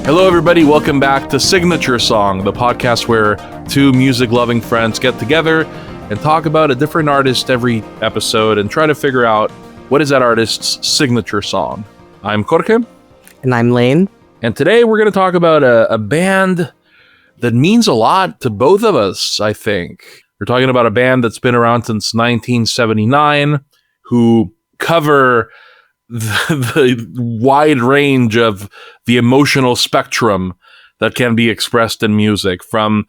Hello, everybody. Welcome back to Signature Song, the podcast where two music-loving friends get together and talk about a different artist every episode and try to figure out what is that artist's signature song. I'm Jorge. And I'm Lane. And today we're going to talk about a band that means a lot to both of us, I think. We're talking about a band that's been around since 1979, who cover the wide range of the emotional spectrum that can be expressed in music, from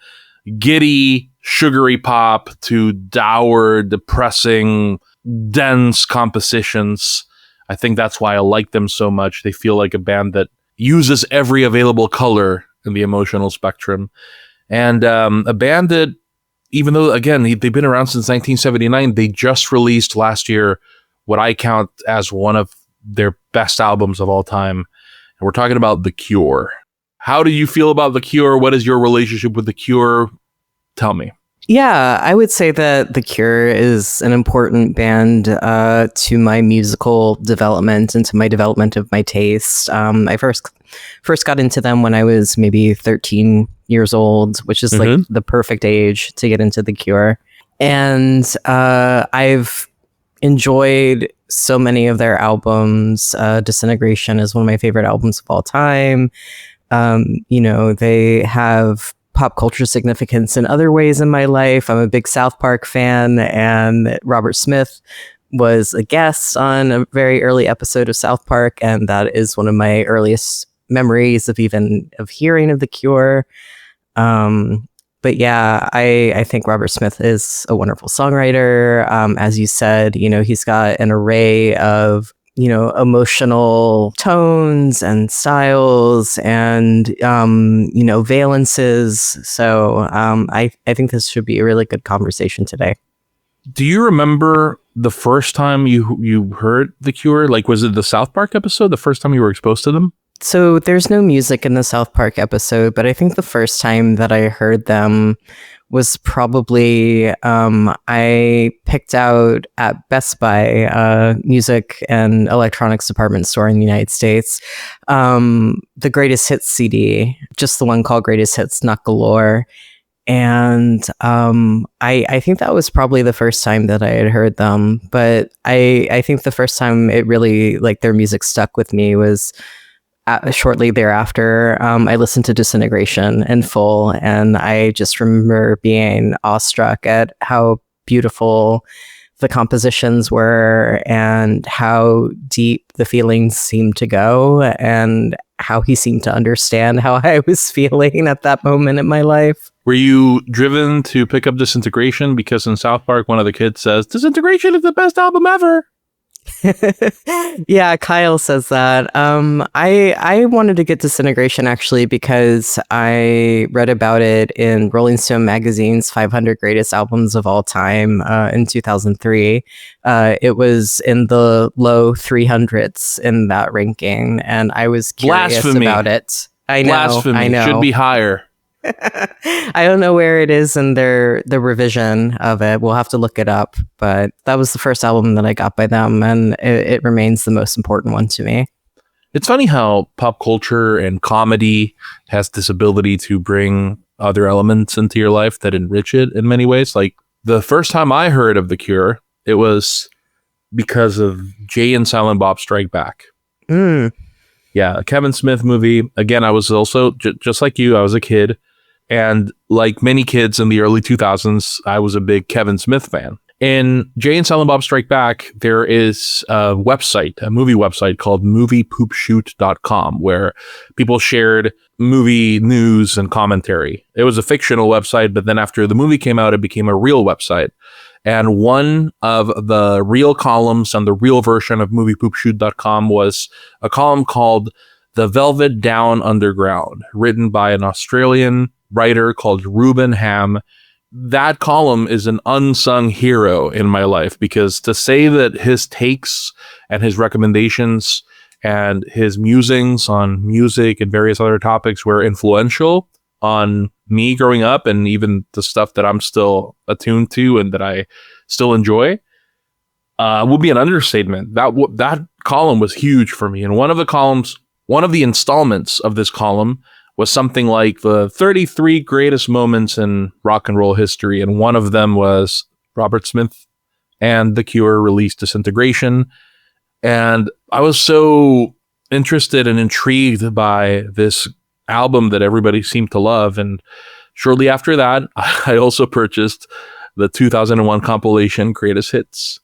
giddy, sugary pop to dour, depressing, dense compositions. I think that's why I like them so much. They feel like a band that uses every available color in the emotional spectrum. And a band that, even though, again, they've been around since 1979, they just released last year what I count as one of their best albums of all time. And we're talking about The Cure. How do you feel about The Cure? What is your relationship with The Cure? Tell me. Yeah, I would say that The Cure is an important band to my musical development and to my development of my taste. I first got into them when I was maybe 13 years old, which is like the perfect age to get into The Cure. And I've enjoyed so many of their albums. Disintegration is one of my favorite albums of all time. They have pop culture significance in other ways in my life. I'm a big South Park fan, and Robert Smith was a guest on a very early episode of South Park, and that is one of my earliest memories of hearing of The Cure. But yeah, I think Robert Smith is a wonderful songwriter. As you said, he's got an array of, emotional tones and styles and, valences. So I think this should be a really good conversation today. Do you remember the first time you heard The Cure? Like, was it the South Park episode, the first time you were exposed to them? So there's no music in the South Park episode, but I think the first time that I heard them was probably I picked out at Best Buy, music and electronics department store in the United States, the Greatest Hits CD, just the one called Greatest Hits, not Galore. And I think that was probably the first time that I had heard them. But I think the first time it really, like, their music stuck with me was shortly thereafter. I listened to Disintegration in full, and I just remember being awestruck at how beautiful the compositions were and how deep the feelings seemed to go and how he seemed to understand how I was feeling at that moment in my life. Were you driven to pick up Disintegration because in South Park, one of the kids says, "Disintegration is the best album ever"? Yeah, Kyle says that. I wanted to get Disintegration actually because I read about it in Rolling Stone magazine's 500 Greatest Albums of All Time in 2003. It was in the low 300s in that ranking, and I was curious about it. I know. Blasphemy. I know. Should be higher. I don't know where it is in the revision of it. We'll have to look it up. But that was the first album that I got by them, and it remains the most important one to me. It's funny how pop culture and comedy has this ability to bring other elements into your life that enrich it in many ways. Like, the first time I heard of The Cure, it was because of Jay and Silent Bob Strike Back. Yeah, a Kevin Smith movie. Again, I was also, just like you, I was a kid. And like many kids in the early 2000s, I was a big Kevin Smith fan. In Jay and Silent Bob Strike Back, there is a movie website called moviepoopshoot.com, where people shared movie news and commentary. It was a fictional website, but then after the movie came out, it became a real website. And one of the real columns on the real version of moviepoopshoot.com was a column called The Velvet Down Underground, written by an Australian writer called Reuben Ham. That column is an unsung hero in my life, because to say that his takes and his recommendations and his musings on music and various other topics were influential on me growing up, and even the stuff that I'm still attuned to and that I still enjoy, would be an understatement. That column was huge for me. And one of one of the installments of this column was something like the 33 greatest moments in rock and roll history. And one of them was Robert Smith and The Cure released Disintegration. And I was so interested and intrigued by this album that everybody seemed to love. And shortly after that, I also purchased the 2001 compilation Greatest Hits.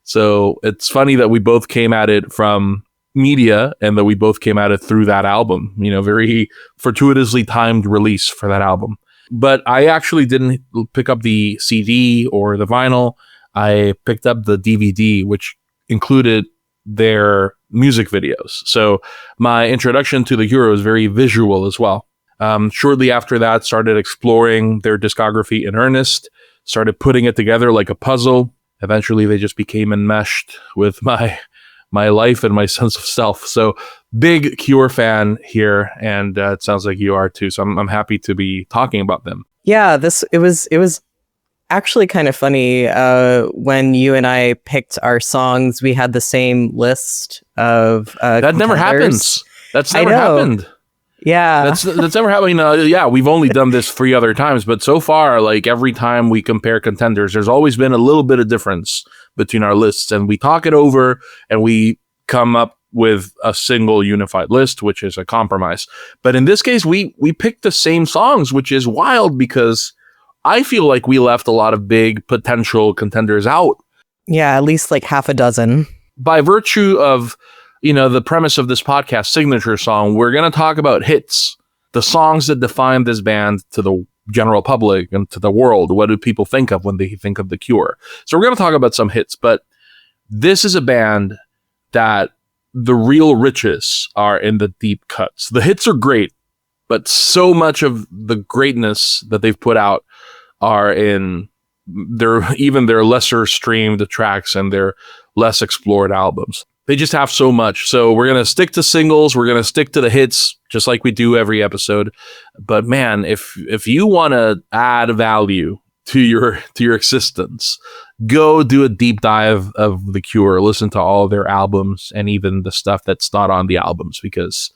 So it's funny that we both came at it from media and that we both came at it through that album, very fortuitously timed release for that album. But I actually didn't pick up the CD or the vinyl. I picked up the DVD, which included their music videos. So my introduction to The Cure was very visual as well. Shortly after that, started exploring their discography in earnest, started putting it together like a puzzle. Eventually, they just became enmeshed with my life and my sense of self. So big Cure fan here, and it sounds like you are too. So I'm happy to be talking about them. Yeah, it was actually kind of funny. When you and I picked our songs, we had the same list of that never happens. That's never happened. Yeah, that's never happened. Yeah, we've only done this 3 other times, but so far, like every time we compare contenders, there's always been a little bit of difference between our lists, and we talk it over and we come up with a single unified list, which is a compromise. But in this case, we picked the same songs, which is wild because I feel like we left a lot of big potential contenders out. Yeah, at least like half a dozen. By virtue of the premise of this podcast, Signature Song, we're going to talk about hits, the songs that define this band to the general public and to the world. What do people think of when they think of The Cure? So we're going to talk about some hits, but this is a band that the real riches are in the deep cuts. The hits are great, but so much of the greatness that they've put out are in their lesser streamed tracks and their less explored albums. They just have so much. So we're going to stick to singles. We're going to stick to the hits, just like we do every episode. But man, if you want to add value to your existence, go do a deep dive of The Cure. Listen to all their albums and even the stuff that's not on the albums, because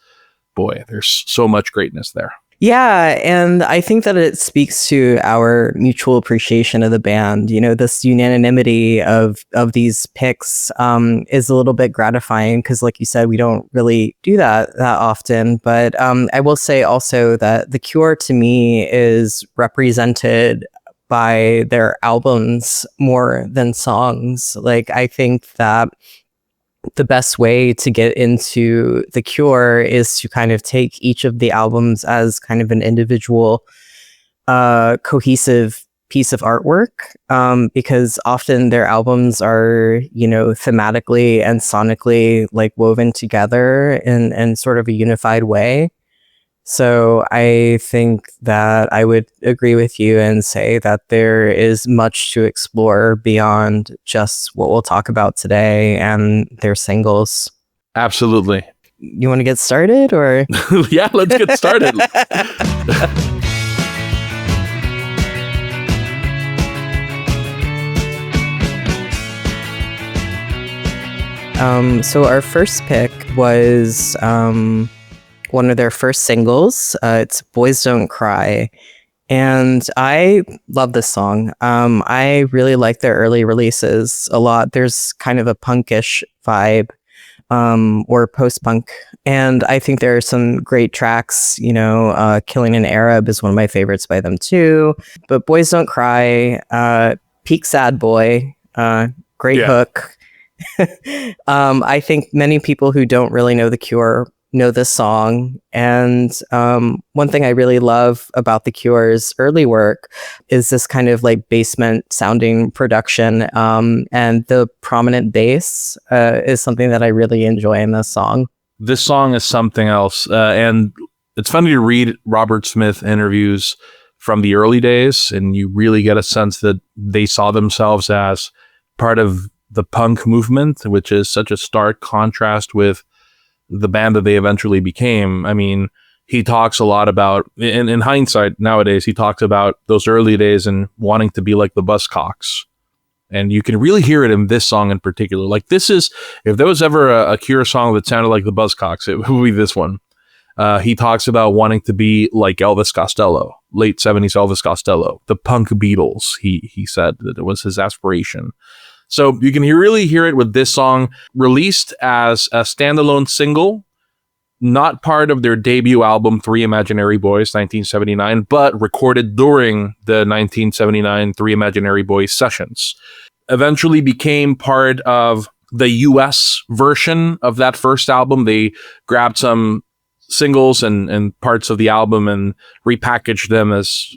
boy, there's so much greatness there. Yeah, and I think that it speaks to our mutual appreciation of the band. This unanimity of these picks is a little bit gratifying because, like you said, we don't really do that often. But I will say also that The Cure, to me, is represented by their albums more than songs. Like, I think that the best way to get into The Cure is to kind of take each of the albums as kind of an individual cohesive piece of artwork, because often their albums are, thematically and sonically like woven together in sort of a unified way. So I think that I would agree with you and say that there is much to explore beyond just what we'll talk about today and their singles. Absolutely. You want to get started, or? Yeah, let's get started. So our first pick was one of their first singles. It's Boys Don't Cry. And I love this song. I really like their early releases a lot. There's kind of a punkish vibe, or post-punk. And I think there are some great tracks, Killing an Arab is one of my favorites by them too. But Boys Don't Cry, peak sad boy, great hook. I think many people who don't really know The Cure know this song. And one thing I really love about The Cure's early work is this kind of like basement sounding production, and the prominent bass is something that I really enjoy in this song. This song is something else, and it's funny to read Robert Smith interviews from the early days, and you really get a sense that they saw themselves as part of the punk movement, which is such a stark contrast with the band that they eventually became. I mean, he talks a lot about, in hindsight nowadays, he talks about those early days and wanting to be like the Buzzcocks. And you can really hear it in this song in particular. Like, this is, if there was ever a Cure song that sounded like the Buzzcocks, it would be this one. He talks about wanting to be like Elvis Costello, late 70s Elvis Costello, the punk Beatles. He said that it was his aspiration. So you can really hear it with this song, released as a standalone single, not part of their debut album, Three Imaginary Boys, 1979, but recorded during the 1979 Three Imaginary Boys sessions. Eventually became part of the US version of that first album. They grabbed some singles and parts of the album and repackaged them as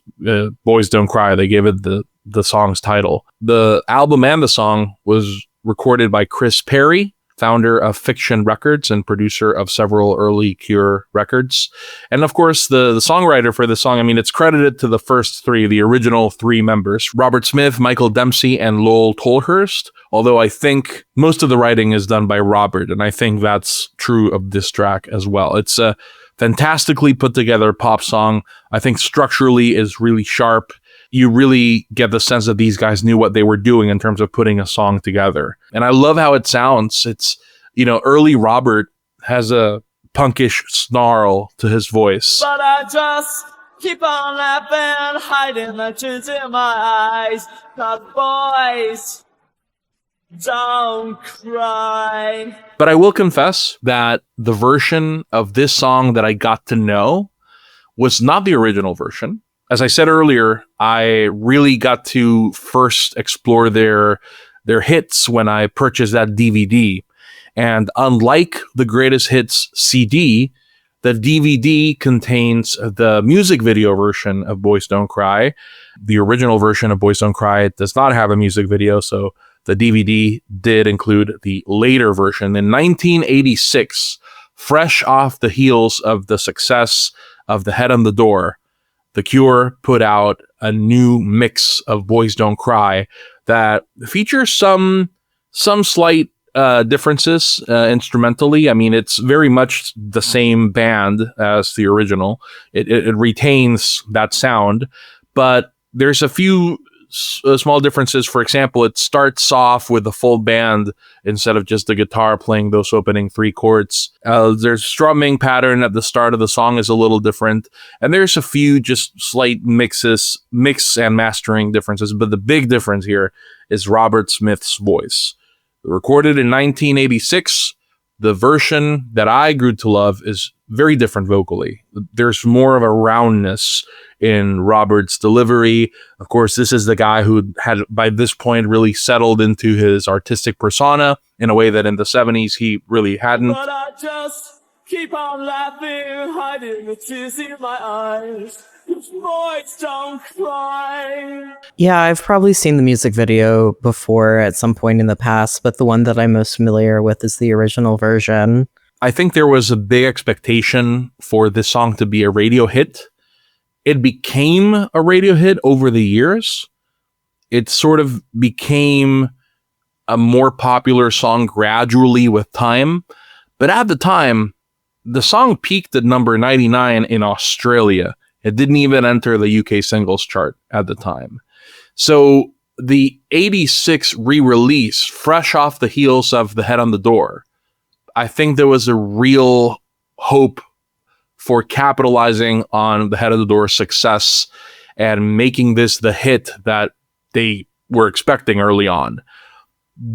Boys Don't Cry. They gave it the song's title. The album and the song was recorded by Chris Perry, founder of Fiction Records and producer of several early Cure records. And of course, the songwriter for the song, I mean, it's credited to the first three, the original three members, Robert Smith, Michael Dempsey, and Lowell Tolhurst. Although I think most of the writing is done by Robert, and I think that's true of this track as well. It's a fantastically put together pop song. I think structurally is really sharp. You really get the sense that these guys knew what they were doing in terms of putting a song together. And I love how it sounds. It's, early Robert has a punkish snarl to his voice. But I just keep on laughing, hiding the tears in my eyes. The boys don't cry. But I will confess that the version of this song that I got to know was not the original version. As I said earlier, I really got to first explore their hits when I purchased that DVD. And unlike the Greatest Hits CD, the DVD contains the music video version of Boys Don't Cry. The original version of Boys Don't Cry does not have a music video, so the DVD did include the later version. In 1986, fresh off the heels of the success of The Head on the Door, The Cure put out a new mix of Boys Don't Cry that features some slight differences instrumentally. I mean, it's very much the same band as the original. It retains that sound, but there's a few small differences. For example, it starts off with the full band instead of just the guitar playing those opening three chords. There's strumming pattern at the start of the song is a little different, and there's a few just slight mix and mastering differences. But the big difference here is Robert Smith's voice. Recorded in 1986, the version that I grew to love is very different vocally. There's more of a roundness in Robert's delivery. Of course, this is the guy who had, by this point, really settled into his artistic persona in a way that in the 70s he really hadn't. But I just keep on laughing, hiding the tears in my eyes. Boys don't cry. Yeah, I've probably seen the music video before at some point in the past, but the one that I'm most familiar with is the original version. I think there was a big expectation for this song to be a radio hit. It became a radio hit over the years. It sort of became a more popular song gradually with time. But at the time, the song peaked at number 99 in Australia. It didn't even enter the UK singles chart at the time. So the 86 re-release, fresh off the heels of The Head on the Door, I think there was a real hope for capitalizing on The Head of the Door's success and making this the hit that they were expecting early on.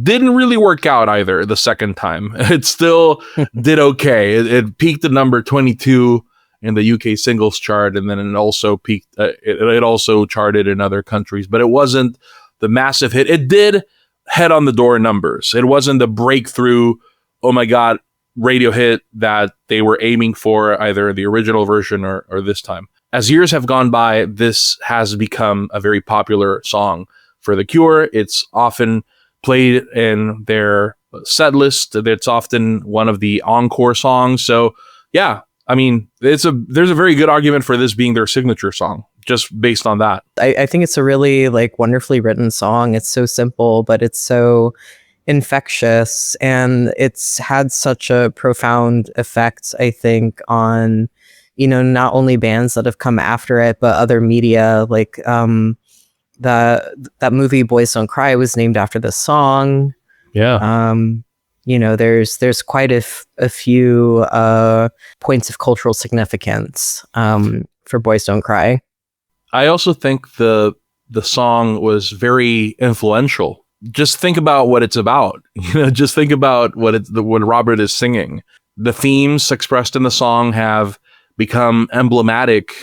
Didn't really work out either the second time. It still did okay. It peaked at number 22 in the UK singles chart, and then it also peaked. It also charted in other countries, but it wasn't the massive hit. It did Head on the Door numbers. It wasn't the breakthrough, oh my God, radio hit that they were aiming for, either the original version or this time. As years have gone by, this has become a very popular song for The Cure. It's often played in their set list. It's often one of the encore songs. So yeah, I mean, there's a very good argument for this being their signature song, just based on that. I think it's a really wonderfully written song. It's so simple, but it's so infectious, and it's had such a profound effect, I think, on, not only bands that have come after it, but other media. that movie Boys Don't Cry was named after the song. Yeah. There's quite a few points of cultural significance for Boys Don't Cry. I also think the song was very influential. Just think about what it's about. Just think about what Robert is singing. The themes expressed in the song have become emblematic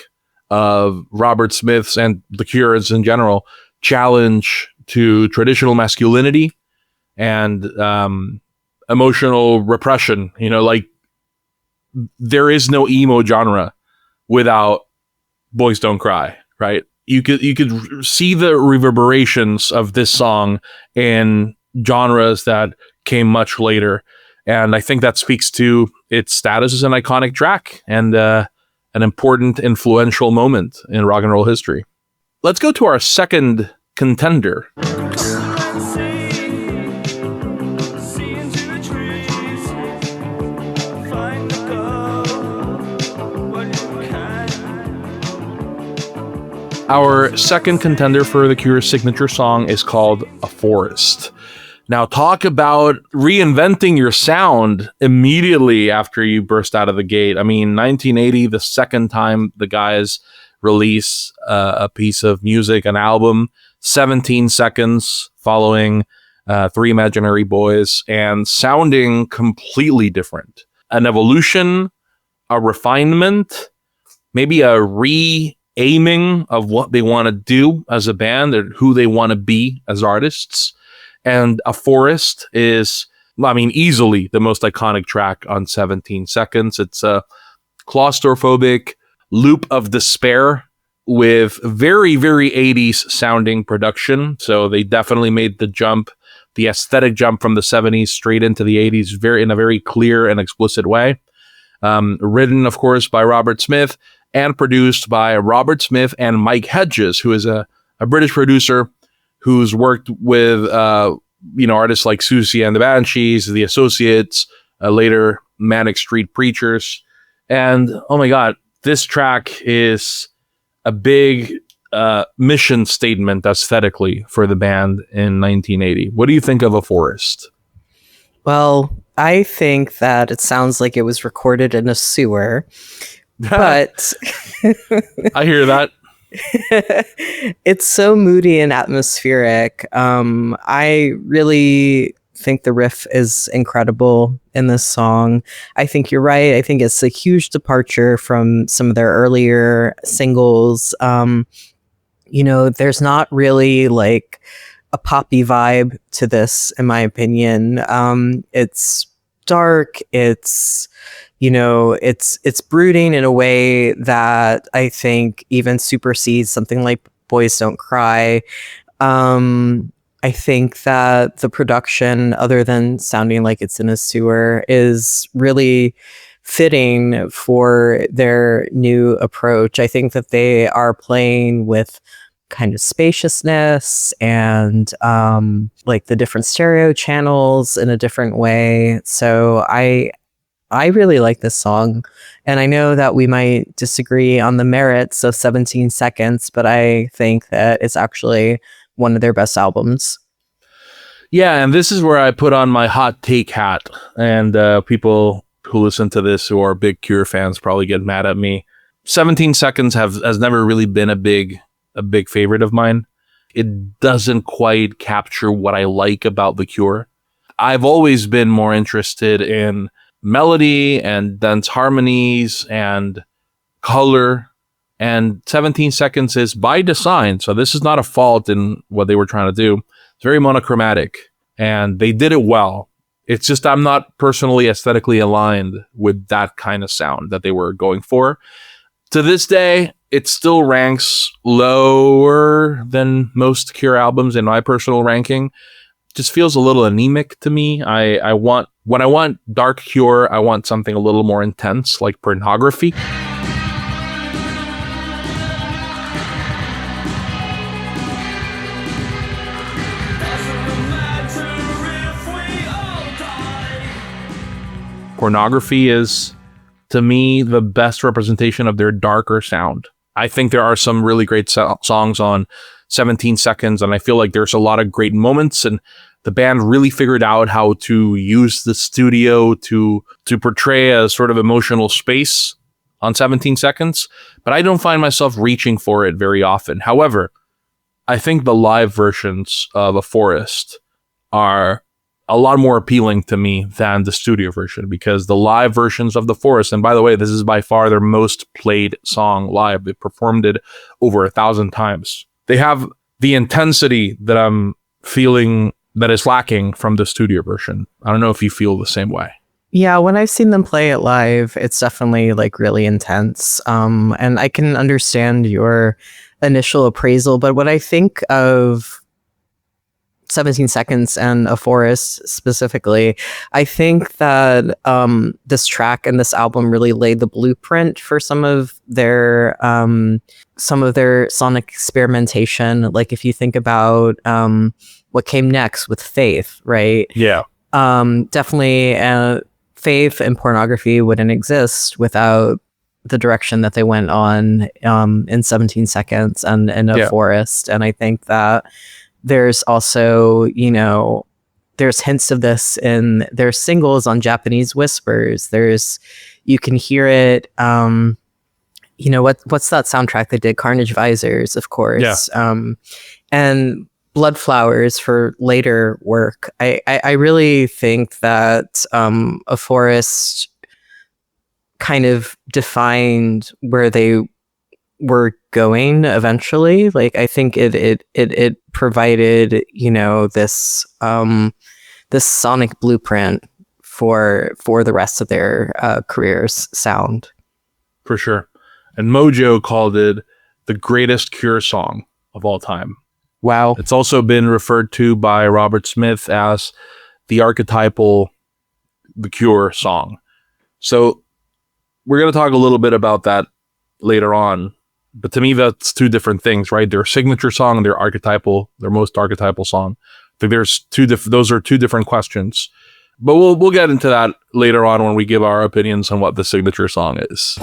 of Robert Smith's and the Cure's in general challenge to traditional masculinity and emotional repression. Like there is no emo genre without Boys Don't Cry, right? You could see the reverberations of this song in genres that came much later. And I think that speaks to its status as an iconic track and an important, influential moment in rock and roll history. Let's go to our second contender. Our second contender for the Cure's signature song is called A Forest. Now, talk about reinventing your sound immediately after you burst out of the gate. I mean, 1980, the second time the guys release a piece of music, an album, 17 seconds following Three Imaginary Boys, and sounding completely different. An evolution, a refinement, maybe a aiming of what they want to do as a band or who they want to be as artists. And A Forest is, easily the most iconic track on 17 seconds. It's a claustrophobic loop of despair with very, very 80s sounding production. So they definitely made the aesthetic jump from the 70s straight into the 80s in a very clear and explicit way. Written, of course, by Robert Smith and produced by Robert Smith and Mike Hedges, who is a British producer who's worked with artists like Susie and the Banshees, The Associates, later Manic Street Preachers. And oh my God, this track is a big mission statement aesthetically for the band in 1980. What do you think of A Forest? Well, I think that it sounds like it was recorded in a sewer, but I hear that. It's so moody and atmospheric. I really think the riff is incredible in this song. I think you're right. I think it's a huge departure from some of their earlier singles. There's not really like a poppy vibe to this, in my opinion. It's dark. It's brooding in a way that I think even supersedes something like Boys Don't Cry. I think that the production, other than sounding like it's in a sewer, is really fitting for their new approach. I think that they are playing with kind of spaciousness and like the different stereo channels in a different way. So I really like this song, and I know that we might disagree on the merits of 17 seconds, but I think that it's actually one of their best albums. Yeah, and this is where I put on my hot take hat, and people who listen to this who are big Cure fans probably get mad at me. 17 seconds has never really been a big favorite of mine. It doesn't quite capture what I like about the Cure. I've always been more interested in melody and dense harmonies and color, and 17 seconds is by design, so this is not a fault in what they were trying to do. It's very monochromatic, and they did it well. It's just I'm not personally aesthetically aligned with that kind of sound that they were going for. To this day, it still ranks lower than most Cure albums in my personal ranking. Just feels a little anemic to me. When I want dark Cure, I want something a little more intense, like Pornography. Pornography is, to me, the best representation of their darker sound. I think there are some really great songs on 17 seconds. And I feel like there's a lot of great moments, and the band really figured out how to use the studio to portray a sort of emotional space on 17 seconds. But I don't find myself reaching for it very often. However, I think the live versions of A Forest are a lot more appealing to me than the studio version, because the live versions of The Forest, and by the way, this is by far their most played song live. They performed it over 1,000 times. They have the intensity that I'm feeling that is lacking from the studio version. I don't know if you feel the same way. Yeah, when I've seen them play it live, it's definitely like really intense. And I can understand your initial appraisal, but what I think of 17 Seconds and A Forest specifically, I think that this track and this album really laid the blueprint for some of their sonic experimentation. Like if you think about what came next with Faith, right? Yeah. Definitely Faith and Pornography wouldn't exist without the direction that they went on in 17 Seconds and in A Forest. And I think that there's also, there's hints of this in their singles on Japanese Whispers. You can hear it. What's that soundtrack they did? Carnage Visors, of course. Yeah. And Blood Flowers for later work. I really think that A Forest kind of defined where they were going eventually. Like I think it provided this this sonic blueprint for the rest of their careers sound. For sure. And Mojo called it the greatest Cure song of all time. Wow. It's also been referred to by Robert Smith as the archetypal The Cure song. So we're going to talk a little bit about that later on. But to me, that's two different things, right? Their signature song and their most archetypal song. I think there's those are two different questions. But we'll get into that later on when we give our opinions on what the signature song is.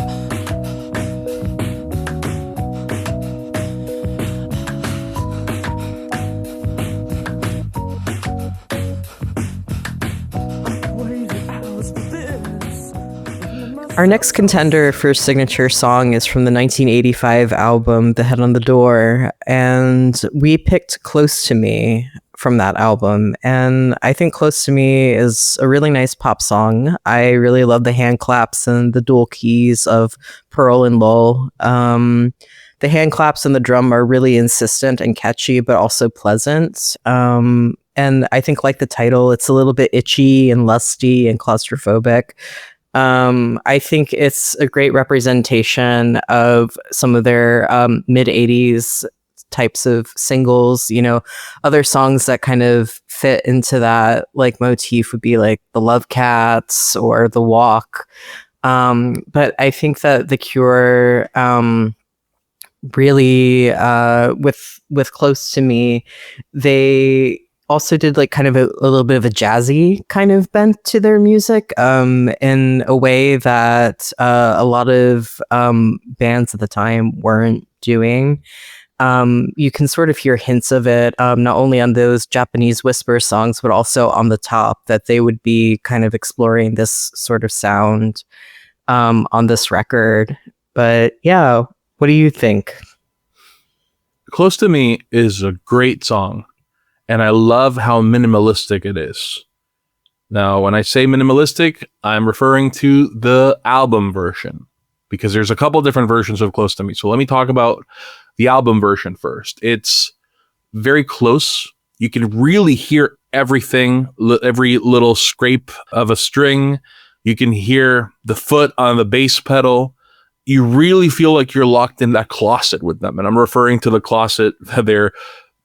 Our next contender for signature song is from the 1985 album, The Head on the Door, and we picked Close to Me from that album. And I think Close to Me is a really nice pop song. I really love the hand claps and the dual keys of Pearl and Lull. The hand claps and the drum are really insistent and catchy, but also pleasant. And I think, like the title, it's a little bit itchy and lusty and claustrophobic. I think it's a great representation of some of their mid-'80s types of singles. Other songs that kind of fit into that like motif would be like The Love Cats or The Walk. But I think that The Cure really, with Close to Me, they also did like kind of a little bit of a jazzy kind of bent to their music in a way that a lot of bands at the time weren't doing. You can sort of hear hints of it, not only on those Japanese Whisper songs, but also on the top, that they would be kind of exploring this sort of sound on this record. But yeah, what do you think? Close to Me is a great song. And I love how minimalistic it is. Now, when I say minimalistic, I'm referring to the album version, because there's a couple different versions of Close to Me. So let me talk about the album version first. It's very close. You can really hear everything, every little scrape of a string. You can hear the foot on the bass pedal. You really feel like you're locked in that closet with them. And I'm referring to the closet that they're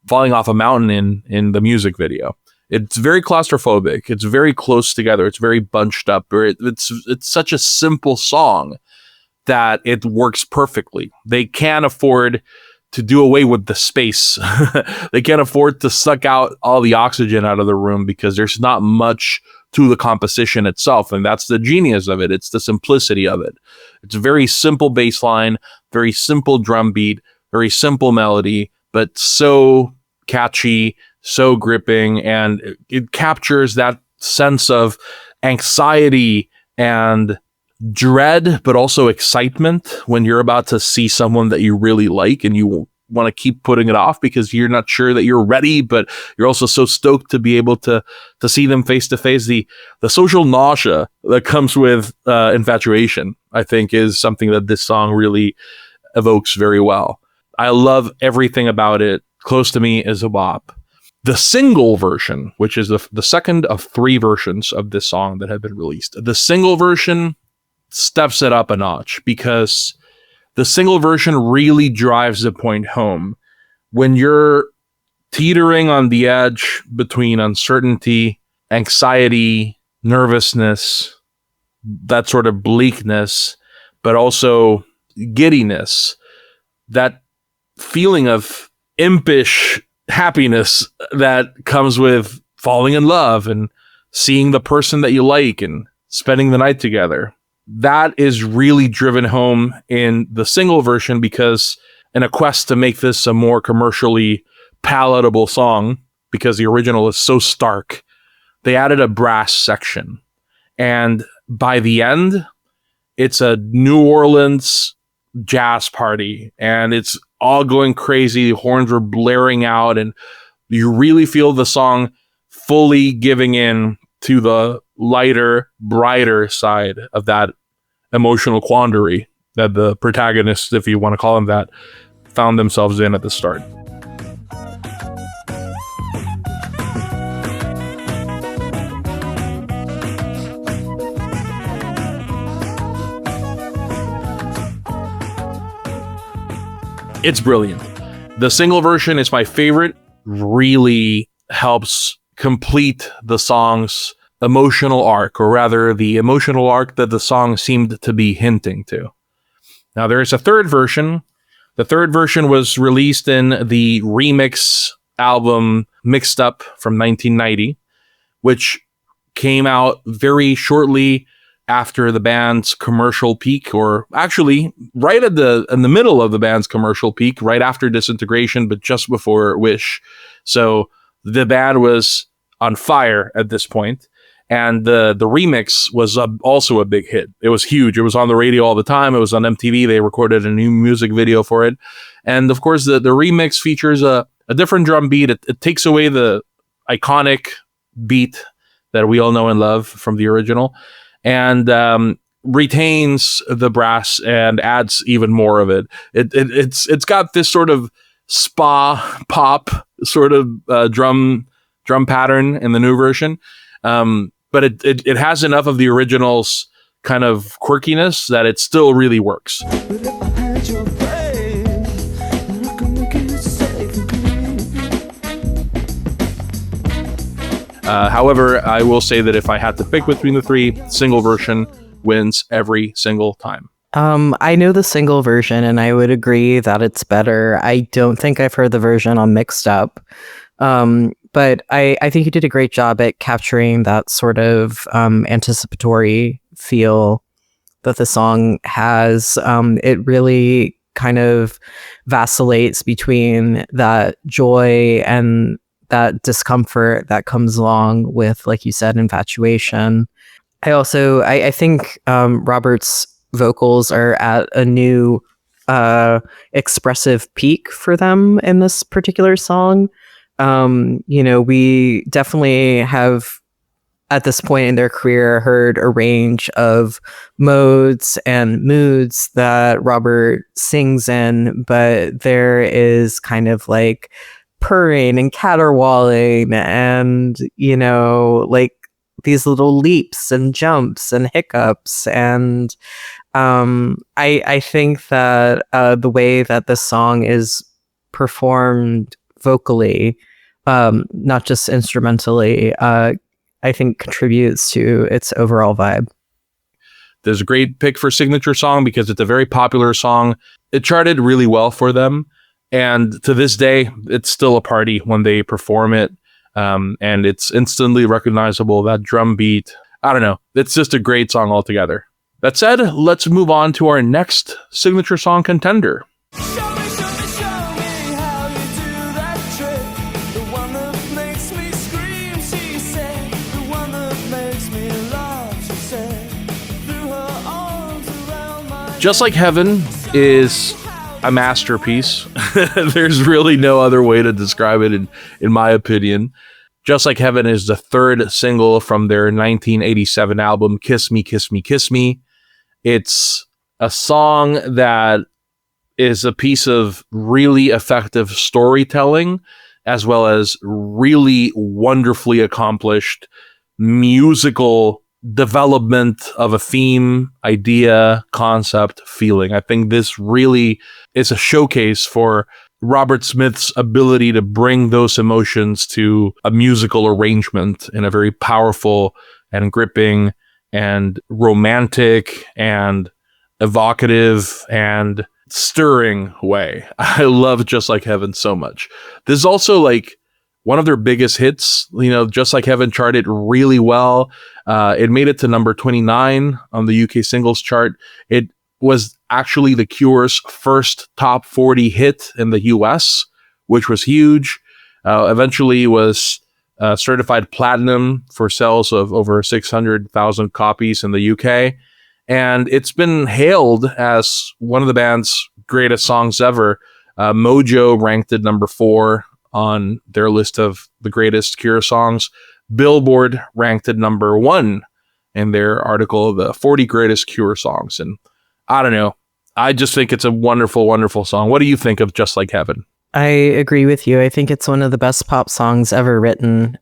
falling off a mountain in the music video. It's very claustrophobic. It's very close together. It's very bunched up. It's such a simple song that it works perfectly. They can't afford to do away with the space. They can't afford to suck out all the oxygen out of the room, because there's not much to the composition itself. And that's the genius of it. It's the simplicity of it. It's a very simple bass line, very simple drum beat, very simple melody, but so catchy, so gripping, and it captures that sense of anxiety and dread, but also excitement when you're about to see someone that you really like and you want to keep putting it off because you're not sure that you're ready, but you're also so stoked to be able to see them face to face. The social nausea that comes with infatuation, I think, is something that this song really evokes very well. I love everything about it. Close to Me is a bop. The single version, which is the second of 3 versions of this song that have been released, the single version steps it up a notch because the single version really drives the point home. When you're teetering on the edge between uncertainty, anxiety, nervousness, that sort of bleakness, but also giddiness, that feeling of impish happiness that comes with falling in love and seeing the person that you like and spending the night together. That is really driven home in the single version because in a quest to make this a more commercially palatable song, because the original is so stark, they added a brass section. And by the end, it's a New Orleans jazz party and it's all going crazy. The horns are blaring out and you really feel the song fully giving in to the lighter, brighter side of that emotional quandary that the protagonists, if you want to call them that, found themselves in at the start. It's brilliant. The single version is my favorite, really helps complete the song's emotional arc, or rather the emotional arc that the song seemed to be hinting to. Now there is a third version. The third version was released in the remix album Mixed Up from 1990, which came out very shortly after the band's commercial peak, or actually right in the middle of the band's commercial peak, right after Disintegration, but just before Wish. So the band was on fire at this point. And the remix was also a big hit. It was huge. It was on the radio all the time. It was on MTV. They recorded a new music video for it. And of course, the remix features a different drum beat. It takes away the iconic beat that we all know and love from the original, and retains the brass and adds even more of it. It's got this sort of spa pop sort of drum pattern in the new version. But it has enough of the original's kind of quirkiness that it still really works. However, I will say that if I had to pick between the 3, single version wins every single time. I know the single version, and I would agree that it's better. I don't think I've heard the version on Mixed Up. But I think you did a great job at capturing that sort of anticipatory feel that the song has. It really kind of vacillates between that joy and that discomfort that comes along with, like you said, infatuation. I think Robert's vocals are at a new expressive peak for them in this particular song. We definitely have at this point in their career heard a range of modes and moods that Robert sings in, but there is kind of like purring and caterwauling and, like these little leaps and jumps and hiccups. And I think that the way that this song is performed vocally, not just instrumentally, I think contributes to its overall vibe. There's a great pick for signature song because it's a very popular song. It charted really well for them. And to this day, it's still a party when they perform it. And it's instantly recognizable, that drum beat. I don't know. It's just a great song altogether. That said, let's move on to our next signature song contender. Show me how you do. Just Like Heaven is a masterpiece. There's really no other way to describe it in my opinion. Just Like Heaven is the third single from their 1987 album, Kiss Me, Kiss Me, Kiss Me. It's a song that is a piece of really effective storytelling, as well as really wonderfully accomplished musical development of a theme, idea, concept, feeling. I think this really is a showcase for Robert Smith's ability to bring those emotions to a musical arrangement in a very powerful and gripping and romantic and evocative and stirring way. I love Just Like Heaven so much. This is also like one of their biggest hits. Just Like Heaven charted really well. It made it to number 29 on the UK singles chart. It was actually The Cure's first top 40 hit in the US, which was huge. Eventually was certified platinum for sales of over 600,000 copies in the UK. And it's been hailed as one of the band's greatest songs ever. Mojo ranked it number 4 on their list of the greatest Cure songs. Billboard ranked it number 1 in their article of the 40 greatest Cure songs. And I don't know. I just think it's a wonderful, wonderful song. What do you think of Just Like Heaven? I agree with you. I think it's one of the best pop songs ever written.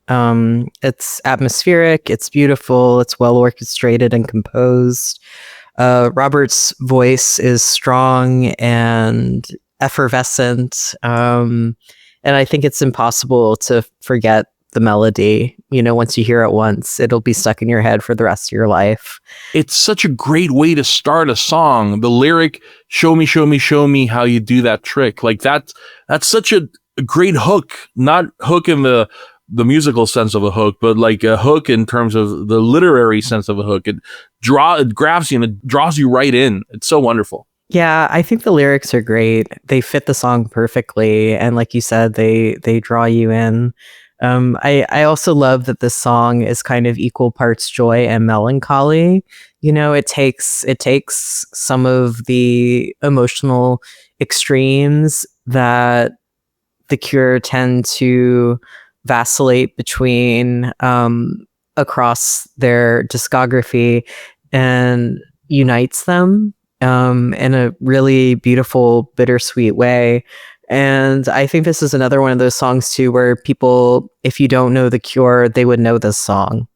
It's atmospheric, it's beautiful, it's well orchestrated and composed. Robert's voice is strong and effervescent. And I think it's impossible to forget the melody. Once you hear it once, it'll be stuck in your head for the rest of your life. It's such a great way to start a song. The lyric, show me, show me, show me how you do that trick. Like that's such a great hook, not hook in the musical sense of a hook, but like a hook in terms of the literary sense of a hook. It grabs you and it draws you right in. It's so wonderful. Yeah, I think the lyrics are great. They fit the song perfectly. And like you said, they draw you in. I also love that this song is kind of equal parts joy and melancholy. It takes some of the emotional extremes that the Cure tend to vacillate between across their discography and unites them in a really beautiful, bittersweet way. And I think this is another one of those songs too, where people, if you don't know the Cure, they would know this song.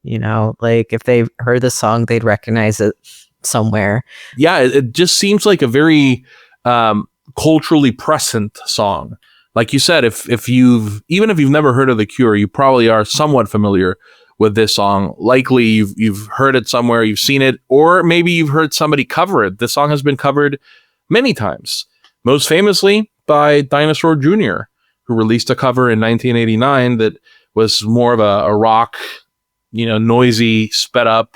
Like if they heard the song, they'd recognize it somewhere. Yeah, it just seems like a very culturally present song. Like you said, if you've never heard of the Cure, you probably are somewhat familiar with this song. Likely you've heard it somewhere, you've seen it, or maybe you've heard somebody cover it. This song has been covered many times, most famously by Dinosaur Jr., who released a cover in 1989 that was more of a rock, noisy, sped up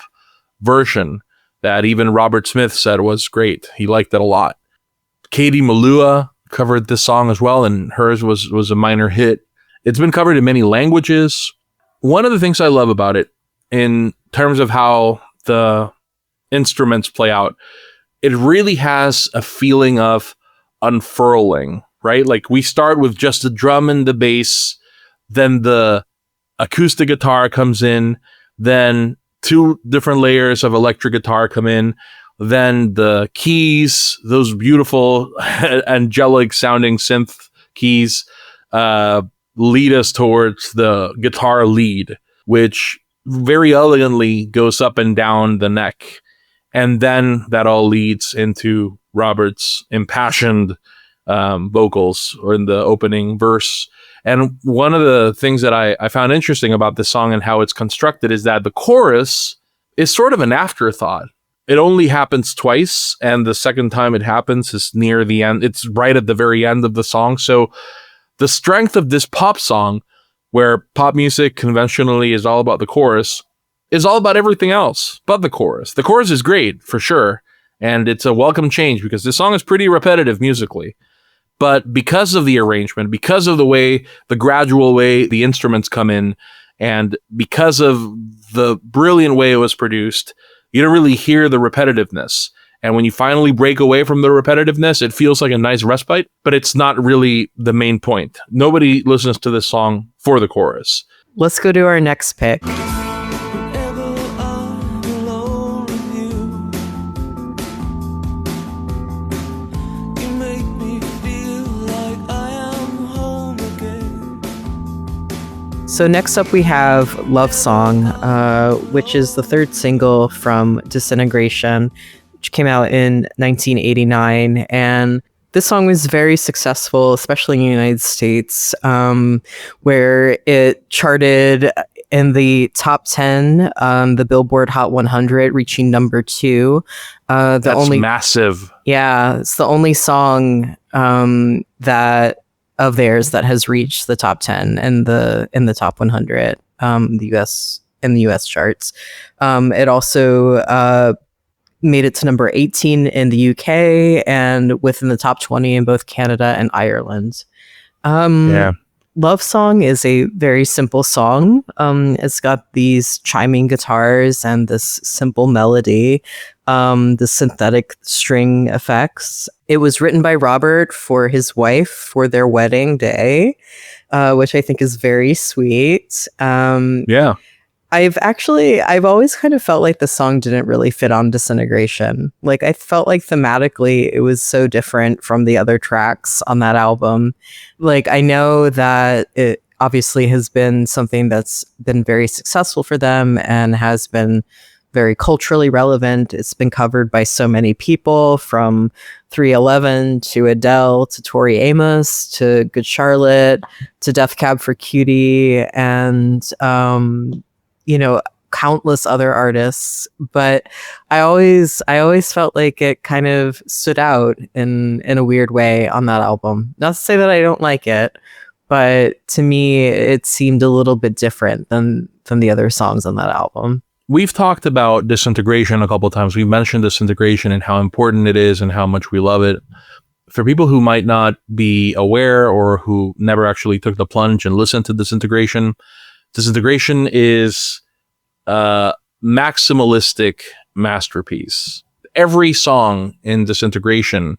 version that even Robert Smith said was great. He liked it a lot. Katie Malua covered this song as well, and hers was a minor hit. It's been covered in many languages. One of the things I love about it, in terms of how the instruments play out, it really has a feeling of unfurling, right? Like we start with just the drum and the bass, then the acoustic guitar comes in, then 2 different layers of electric guitar come in, then the keys, those beautiful angelic sounding synth keys, lead us towards the guitar lead, which very elegantly goes up and down the neck. And then that all leads into Robert's impassioned vocals or in the opening verse. And one of the things that I found interesting about this song and how it's constructed is that the chorus is sort of an afterthought. It only happens twice, and the second time it happens is near the end. It's right at the very end of the song. So the strength of this pop song, where pop music conventionally is all about the chorus, is all about everything else but the chorus. The chorus is great, for sure, and it's a welcome change because this song is pretty repetitive musically. But because of the arrangement, because of the gradual way the instruments come in, and because of the brilliant way it was produced, you don't really hear the repetitiveness. And when you finally break away from the repetitiveness, it feels like a nice respite, but it's not really the main point. Nobody listens to this song for the chorus. Let's go to our next pick. So next up we have Love Song, which is the third single from Disintegration, which came out in 1989. And this song was very successful, especially in the United States, where it charted in the top 10 on the Billboard Hot 100, reaching number 2. That's massive. Yeah, it's the only song that of theirs that has reached the top 10 and in the top 100 in the US charts. It also made it to number 18 in the UK and within the top 20 in both Canada and Ireland. Love Song is a very simple song. It's got these chiming guitars and this simple melody, the synthetic string effects. It was written by Robert for his wife for their wedding day, which I think is very sweet. I've always kind of felt like the song didn't really fit on Disintegration. Like, I felt like thematically it was so different from the other tracks on that album. Like, I know that it obviously has been something that's been very successful for them and has been very culturally relevant. It's been covered by so many people, from 311 to Adele to Tori Amos to Good Charlotte to Death Cab for Cutie and countless other artists. But I always felt like it kind of stood out in a weird way on that album. Not to say that I don't like it, but to me it seemed a little bit different than the other songs on that album. We've talked about Disintegration a couple of times. We've mentioned Disintegration and how important it is and how much we love it. For people who might not be aware or who never actually took the plunge and listened to Disintegration is a maximalistic masterpiece. Every song in Disintegration,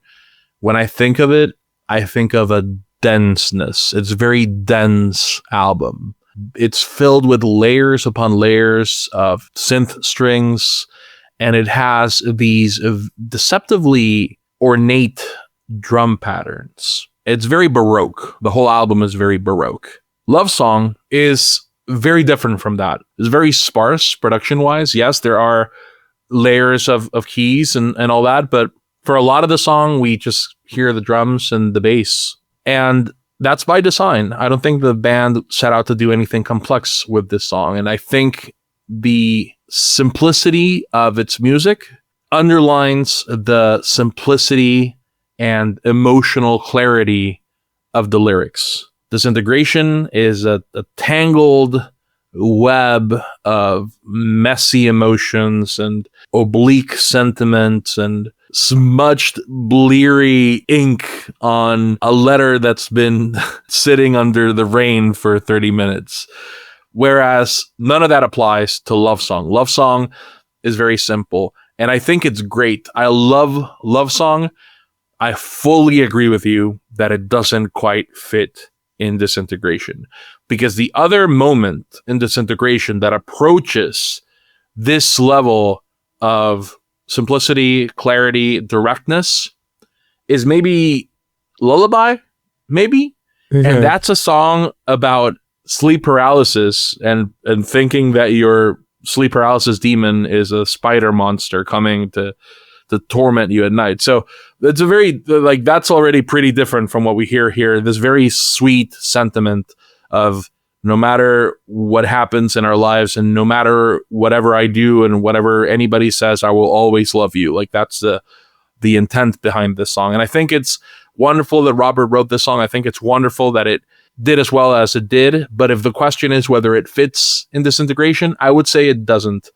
when I think of it, I think of a denseness. It's a very dense album. It's filled with layers upon layers of synth strings, and it has these deceptively ornate drum patterns. It's very Baroque. The whole album is very Baroque. Love Song is very different from that. It's very sparse production-wise. Yes, there are layers of keys and all that, but for a lot of the song, we just hear the drums and the bass. And that's by design. I don't think the band set out to do anything complex with this song. And I think the simplicity of its music underlines the simplicity and emotional clarity of the lyrics. Disintegration is a tangled web of messy emotions and oblique sentiments and smudged, bleary ink on a letter that's been sitting under the rain for 30 minutes. Whereas none of that applies to Love Song. Love Song is very simple, and I think it's great. I love Love Song. I fully agree with you that it doesn't quite fit in Disintegration, because the other moment in Disintegration that approaches this level of simplicity, clarity, directness is maybe Lullaby, maybe. Mm-hmm. And that's a song about sleep paralysis and thinking that your sleep paralysis demon is a spider monster coming to torment you at night. So it's a very, that's already pretty different from what we hear here. This very sweet sentiment of no matter what happens in our lives and no matter whatever I do and whatever anybody says, I will always love you. Like, that's the intent behind this song. And I think it's wonderful that Robert wrote this song. I think it's wonderful that it did as well as it did. But if the question is whether it fits in Disintegration, I would say it doesn't.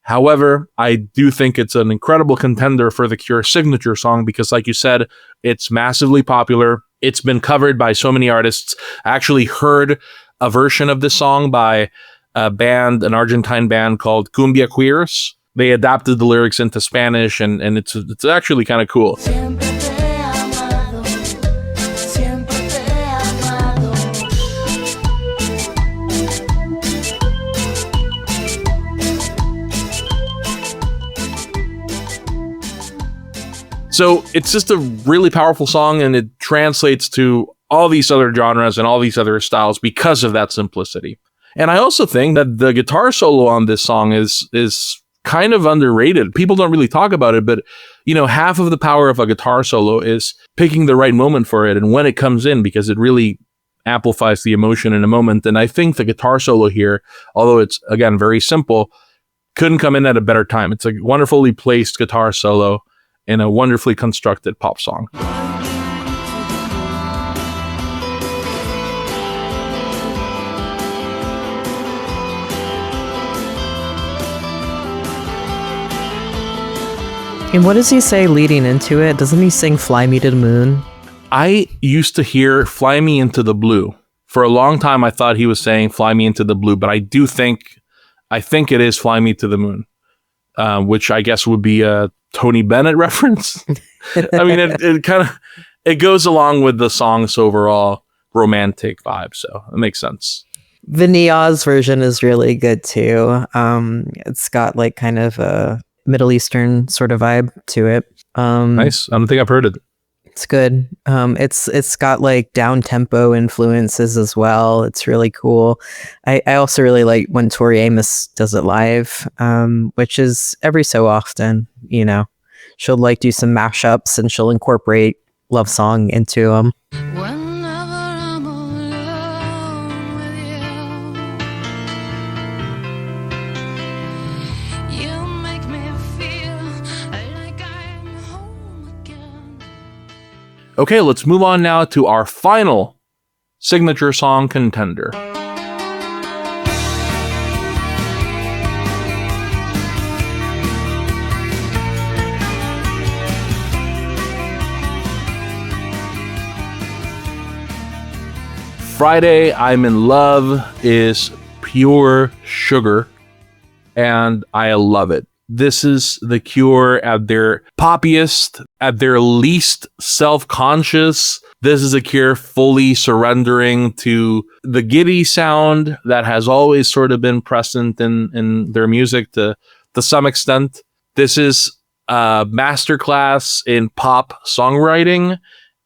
However, I do think it's an incredible contender for the Cure signature song because, like you said, it's massively popular. It's been covered by so many artists. I actually heard a version of this song by an Argentine band called Cumbia Queers. they adapted the lyrics into Spanish, and it's actually kind of cool. So it's just a really powerful song, and it translates to all these other genres and all these other styles because of that simplicity. And I also think that the guitar solo on this song is kind of underrated. People don't really talk about it, but half of the power of a guitar solo is picking the right moment for it and when it comes in, because it really amplifies the emotion in a moment. And I think the guitar solo here, although it's again very simple, couldn't come in at a better time. It's a wonderfully placed guitar solo in a wonderfully constructed pop song. And what does he say leading into it? Doesn't he sing "Fly Me to the Moon"? I used to hear "Fly Me into the Blue." For a long time, I thought he was saying "Fly Me into the Blue," but I think it is "Fly Me to the Moon," which I guess would be a Tony Bennett reference. I mean, it goes along with the song's overall romantic vibe, so it makes sense. The Niaz version is really good too. It's got like kind of a Middle Eastern sort of vibe to it. Nice. I don't think I've heard it. It's good. It's got like down tempo influences as well. It's really cool. I also really like when Tori Amos does it live, which is every so often. She'll like do some mashups and she'll incorporate love song into them. Okay, let's move on now to our final signature song contender. Friday, I'm in Love is pure sugar, and I love it. This is The Cure at their poppiest, at their least self-conscious. This is The Cure fully surrendering to the giddy sound that has always sort of been present in their music to some extent. This is a masterclass in pop songwriting.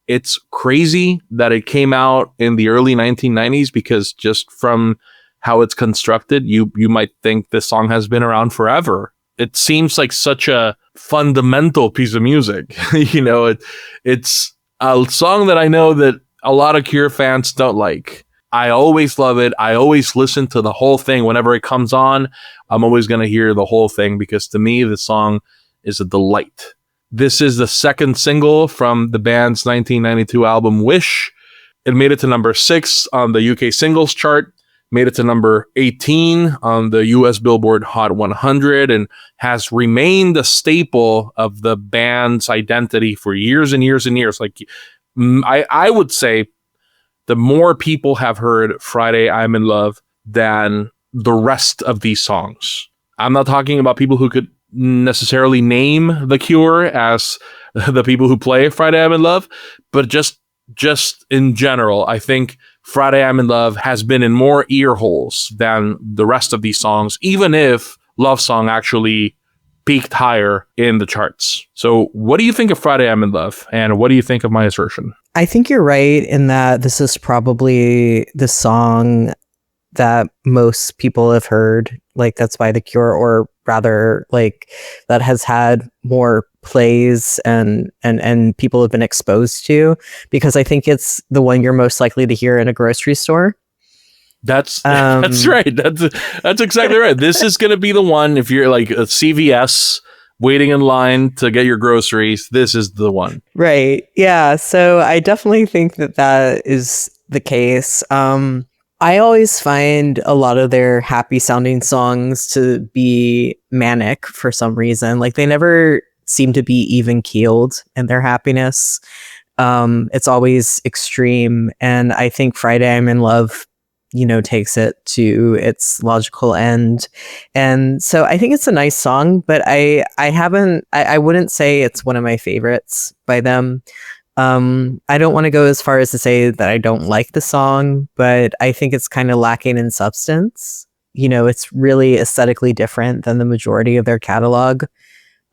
It's crazy that it came out in the early 1990s, because just from how it's constructed, you might think this song has been around forever. It seems like such a fundamental piece of music. It's a song that I know that a lot of Cure fans don't like. I always love it. I always listen to the whole thing. Whenever it comes on, I'm always going to hear the whole thing, because to me, the song is a delight. This is the second single from the band's 1992 album Wish. It made it to number 6 on the UK singles chart, made it to number 18 on the US Billboard Hot 100, and has remained a staple of the band's identity for years and years and years. Like, I would say the more people have heard Friday, I'm in Love than the rest of these songs. I'm not talking about people who could necessarily name The Cure as the people who play Friday, I'm in Love, but just in general, I think Friday, I'm in Love has been in more ear holes than the rest of these songs, even if Love Song actually peaked higher in the charts. So what do you think of Friday, I'm in Love? And what do you think of my assertion? I think you're right in that this is probably the song that most people have heard, like that's by The Cure, or rather like that has had more plays and people have been exposed to, because I think it's the one you're most likely to hear in a grocery store. That's right. That's exactly right. This is going to be the one if you're like a CVS waiting in line to get your groceries. This is the one. Right. Yeah. So I definitely think that is the case. I always find a lot of their happy sounding songs to be manic for some reason. Like they never seem to be even keeled in their happiness. It's always extreme. And I think Friday I'm in Love takes it to its logical end. And so I think it's a nice song, but I wouldn't say it's one of my favorites by them. I don't want to go as far as to say that I don't like the song, but I think it's kind of lacking in substance. It's really aesthetically different than the majority of their catalog.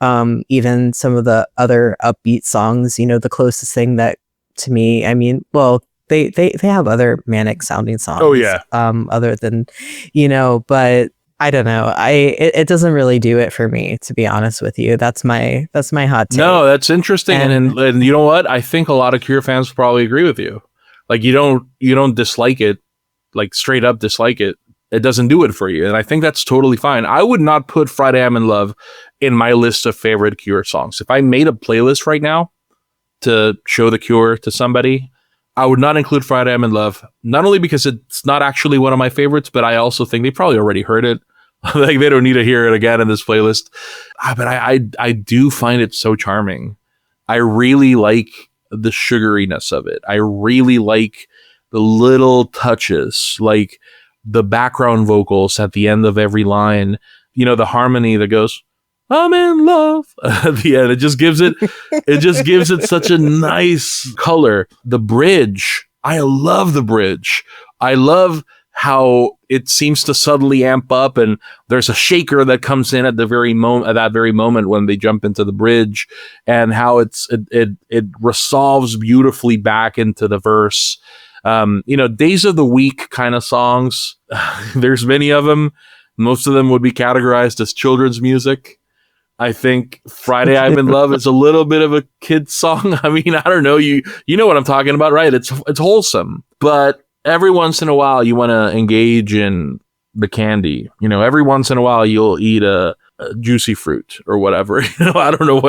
Even some of the other upbeat songs, the closest thing that to me, I mean, well, they have other manic sounding songs. Oh yeah. Other than, but I don't know. It doesn't really do it for me, to be honest with you. That's my hot take. No, that's interesting. And you know what? I think a lot of Cure fans will probably agree with you. Like you don't dislike it, like straight up dislike it. It doesn't do it for you. And I think that's totally fine. I would not put Friday I'm in Love in my list of favorite Cure songs. If I made a playlist right now to show the Cure to somebody, I would not include Friday I'm in Love. Not only because it's not actually one of my favorites, but I also think they probably already heard it. Like they don't need to hear it again in this playlist. But I do find it so charming. I really like the sugariness of it. I really like the little touches, like the background vocals at the end of every line, the harmony that goes, I'm in love at the end. It just gives it such a nice color. The bridge, I love the bridge. I love how it seems to subtly amp up, and there's a shaker that comes in at that very moment when they jump into the bridge, and how it resolves beautifully back into the verse. Days of the week kind of songs. There's many of them. Most of them would be categorized as children's music. I think Friday I'm in Love is a little bit of a kid's song. I mean, I don't know. You know what I'm talking about, right? It's wholesome, but every once in a while you want to engage in the candy. Every once in a while you'll eat a juicy fruit or whatever. I don't know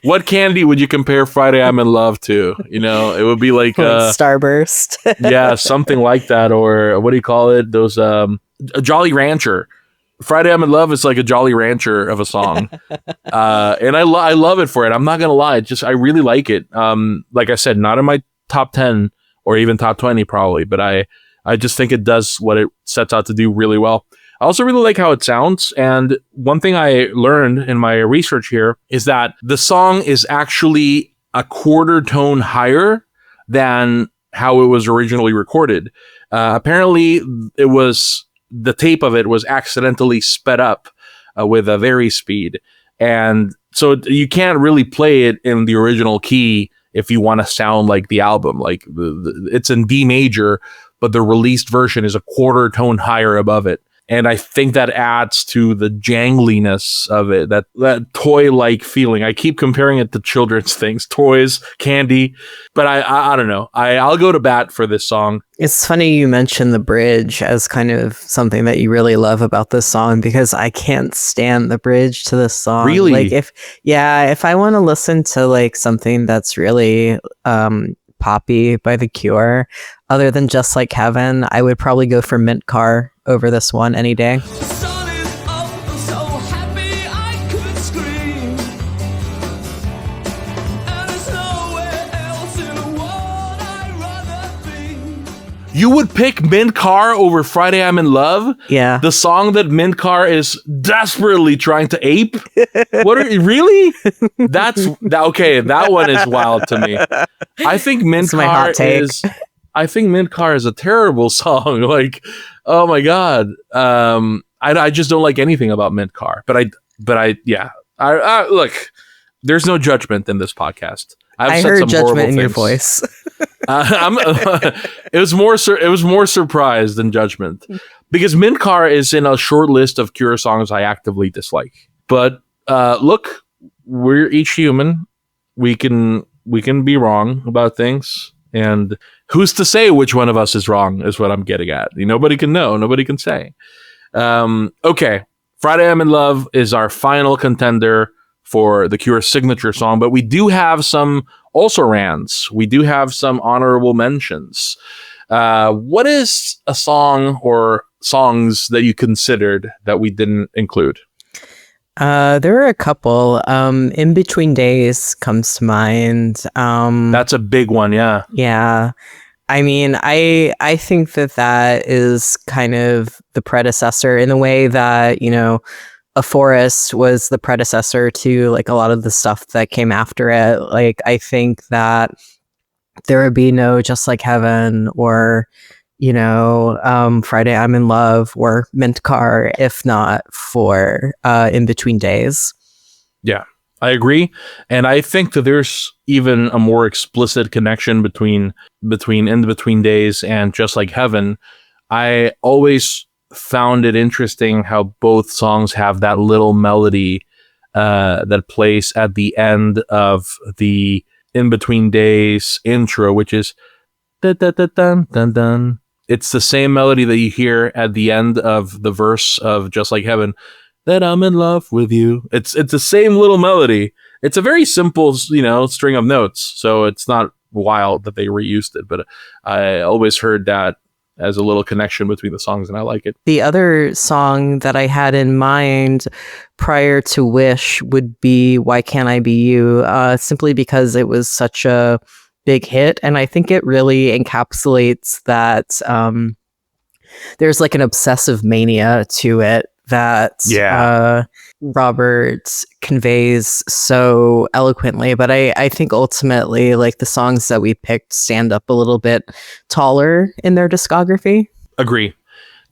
what candy would you compare Friday I'm in Love to? It would be like Starburst. Yeah, something like that. Or what do you call it? Those a Jolly Rancher. Friday I'm in Love is like a Jolly Rancher of a song. And I love it for it. I'm not gonna lie, I really like it. Like I said, not in my top 10 or even top 20 probably, but I just think it does what it sets out to do really well. I also really like how it sounds. And one thing I learned in my research here is that the song is actually a quarter tone higher than how it was originally recorded. Apparently, the tape of it was accidentally sped up with a vary speed. And so you can't really play it in the original key if you want to sound like the album. Like it's in D major, but the released version is a quarter tone higher above it. And I think that adds to the jangliness of it, that toy-like feeling. I keep comparing it to children's things, toys, candy, but I don't know. I'll go to bat for this song. It's funny you mentioned the bridge as kind of something that you really love about this song, because I can't stand the bridge to this song. Really? Like if I want to listen to like something that's really poppy by The Cure, other than Just Like Heaven, I would probably go for Mint Car over this one any day. The sun is up, I'm so happy I could scream. And there's nowhere else in the world I'd rather be. You would pick Mint Car over Friday I'm in Love? Yeah. The song that Mint Car is desperately trying to ape? What are you really? Okay, that one is wild to me. I think Mint That's my hot take. I think Mint Car is a terrible song. Like, oh my God. I just don't like anything about Mint Car. But I look, there's no judgment in this podcast. I heard judgment in your voice. It was more surprise than judgment, because Mint Car is in a short list of Cure songs I actively dislike. But look, we're each human. We can be wrong about things, and who's to say which one of us is wrong is what I'm getting at. Nobody can know. Nobody can say. Okay, Friday I'm in Love is our final contender for the Cure signature song, but we do have some also rans. We do have some honorable mentions. What is a song or songs that you considered that we didn't include? There are a couple. In Between Days comes to mind. That's a big one, yeah. Yeah. I mean, I think that is kind of the predecessor in the way that, A Forest was the predecessor to like a lot of the stuff that came after it. Like, I think that there would be no Just Like Heaven or, Friday I'm in Love or Mint Car if not for In Between Days. Yeah, I agree. And I think that there's even a more explicit connection between In Between Days and Just Like Heaven. I always found it interesting how both songs have that little melody that plays at the end of the In Between Days intro, which is dun, dun, dun, dun, dun, dun. It's the same melody that you hear at the end of the verse of Just Like Heaven, that I'm in love with you. It's the same little melody. It's a very simple, string of notes, so it's not wild that they reused it, but I always heard that as a little connection between the songs, and I like it. The other song that I had in mind prior to Wish would be Why Can't I Be You, simply because it was such a big hit, and I think it really encapsulates that there's like an obsessive mania to it that Robert conveys so eloquently. But I think ultimately, like, the songs that we picked stand up a little bit taller in their discography. Agree.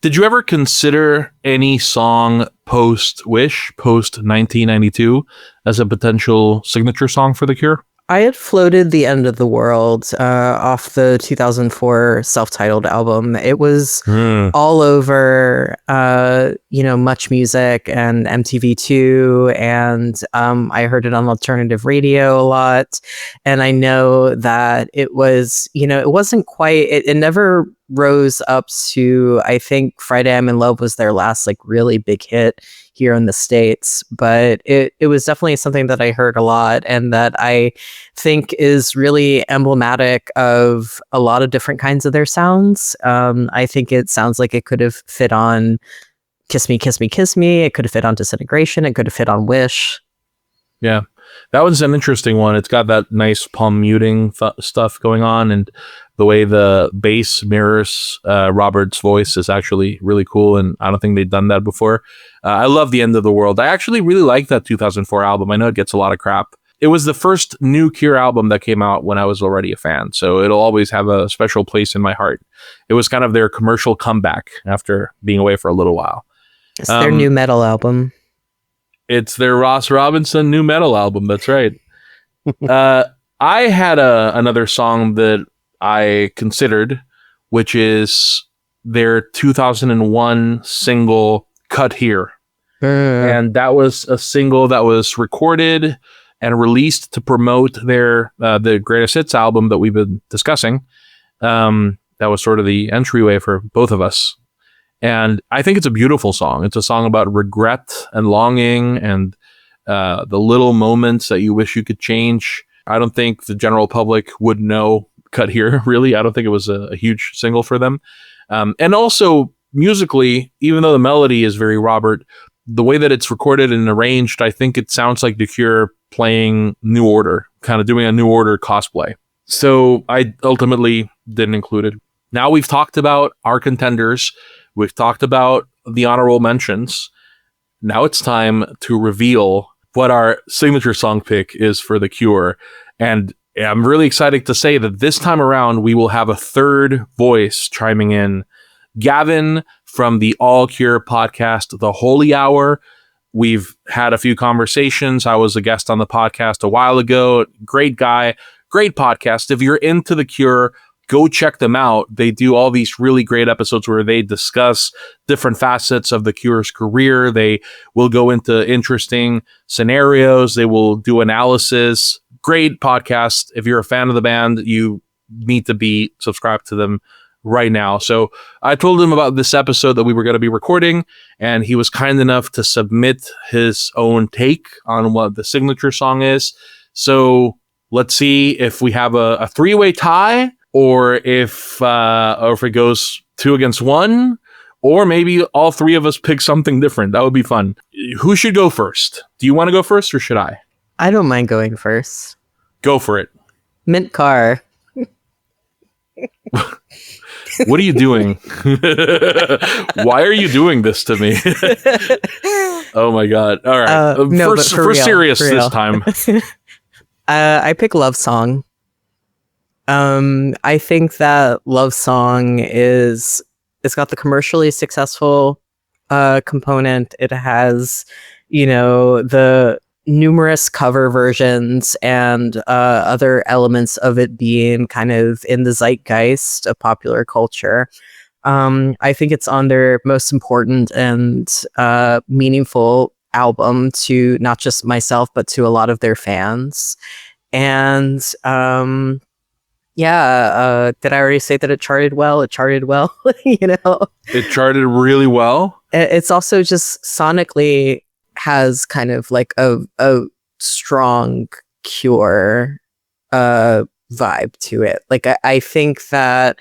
Did you ever consider any song post-Wish, post-1992, as a potential signature song for The Cure? I had floated The End of the World off the 2004 self-titled album. It was all over, Much Music and MTV2, and I heard it on alternative radio a lot. And I know that it was, it wasn't quite, it never rose up to, I think Friday I'm in Love was their last like really big hit here in the States, but it was definitely something that I heard a lot and that I think is really emblematic of a lot of different kinds of their sounds. I think it sounds like it could have fit on Kiss Me, Kiss Me, Kiss Me. It could have fit on Disintegration. It could have fit on Wish. Yeah, that one's an interesting one. It's got that nice palm muting stuff going on, and the way the bass mirrors Robert's voice is actually really cool, and I don't think they've done that before. I love The End of the World. I actually really like that 2004 album. I know it gets a lot of crap. It was the first new Cure album that came out when I was already a fan, so it'll always have a special place in my heart. It was kind of their commercial comeback after being away for a little while. It's their new metal album. It's their Ross Robinson new metal album. That's right. I had another song that I considered, which is their 2001 single Cut Here. And that was a single that was recorded and released to promote their the Greatest Hits album that we've been discussing. That was sort of the entryway for both of us. And I think it's a beautiful song. It's a song about regret and longing and the little moments that you wish you could change. I don't think the general public would know Cut Here, really. I don't think it was a huge single for them. And also, musically, even though the melody is very Robert, the way that it's recorded and arranged, I think it sounds like The Cure playing New Order, kind of doing a New Order cosplay. So I ultimately didn't include it. Now we've talked about our contenders. We've talked about the honorable mentions. Now it's time to reveal what our signature song pick is for The Cure. And I'm really excited to say that this time around, we will have a third voice chiming in. Gavin from the All Cure podcast, The Holy Hour. We've had a few conversations. I was a guest on the podcast a while ago. Great guy, great podcast. If you're into The Cure, go check them out. They do all these really great episodes where they discuss different facets of The Cure's career. They will go into interesting scenarios. They will do analysis. Great podcast. If you're a fan of the band, you need to be subscribed to them right now. So I told him about this episode that we were going to be recording, and he was kind enough to submit his own take on what the signature song is. So let's see if we have a three-way tie, or if it goes 2-1, or maybe all three of us pick something different. That would be fun. Who should go first? Do you want to go first, or should I? I don't mind going first. Go for it. Mint Car. What are you doing? Why are you doing this to me? Oh my god! All right, no, but for real, serious for real. this time. I pick Love Song. I think that Love Song it's got the commercially successful component. It has, the numerous cover versions and other elements of it being kind of in the zeitgeist of popular culture. I think it's on their most important and meaningful album to not just myself, but to a lot of their fans. And did I already say that it charted well? It charted well, It charted really well. It's also just sonically has kind of like a strong Cure vibe to it. Like I think that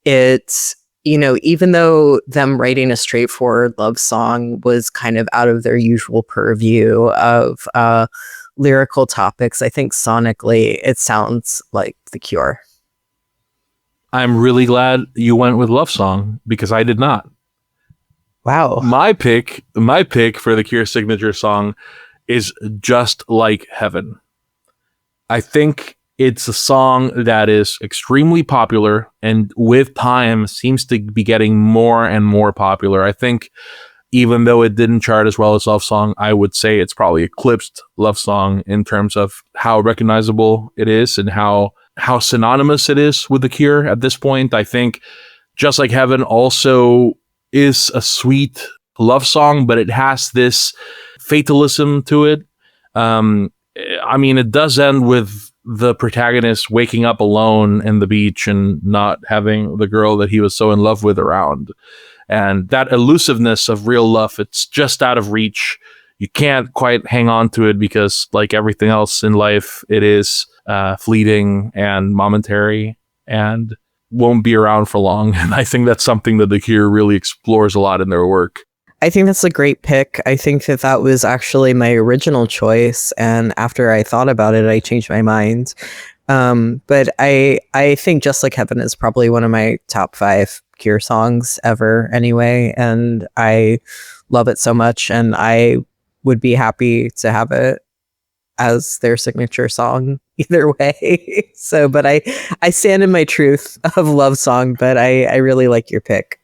it's, even though them writing a straightforward love song was kind of out of their usual purview of lyrical topics, I think sonically it sounds like The Cure. I'm really glad you went with Love Song because I did not. Wow. My pick for the Cure signature song is Just Like Heaven. I think it's a song that is extremely popular and with time seems to be getting more and more popular. I think even though it didn't chart as well as Love Song, I would say it's probably eclipsed Love Song in terms of how recognizable it is and how synonymous it is with The Cure at this point. I think Just Like Heaven also is a sweet love song, but it has this fatalism to it. It does end with the protagonist waking up alone in the beach and not having the girl that he was so in love with around. And that elusiveness of real love, it's just out of reach. You can't quite hang on to it because, like everything else in life, it is fleeting and momentary and won't be around for long. And I think that's something that The Cure really explores a lot in their work. I think that's a great pick. I think that was actually my original choice. And after I thought about it, I changed my mind. But I think Just Like Heaven is probably one of my top 5 Cure songs ever anyway. And I love it so much. And I would be happy to have it as their signature song either way. So, but I stand in my truth of Love Song, but I really like your pick.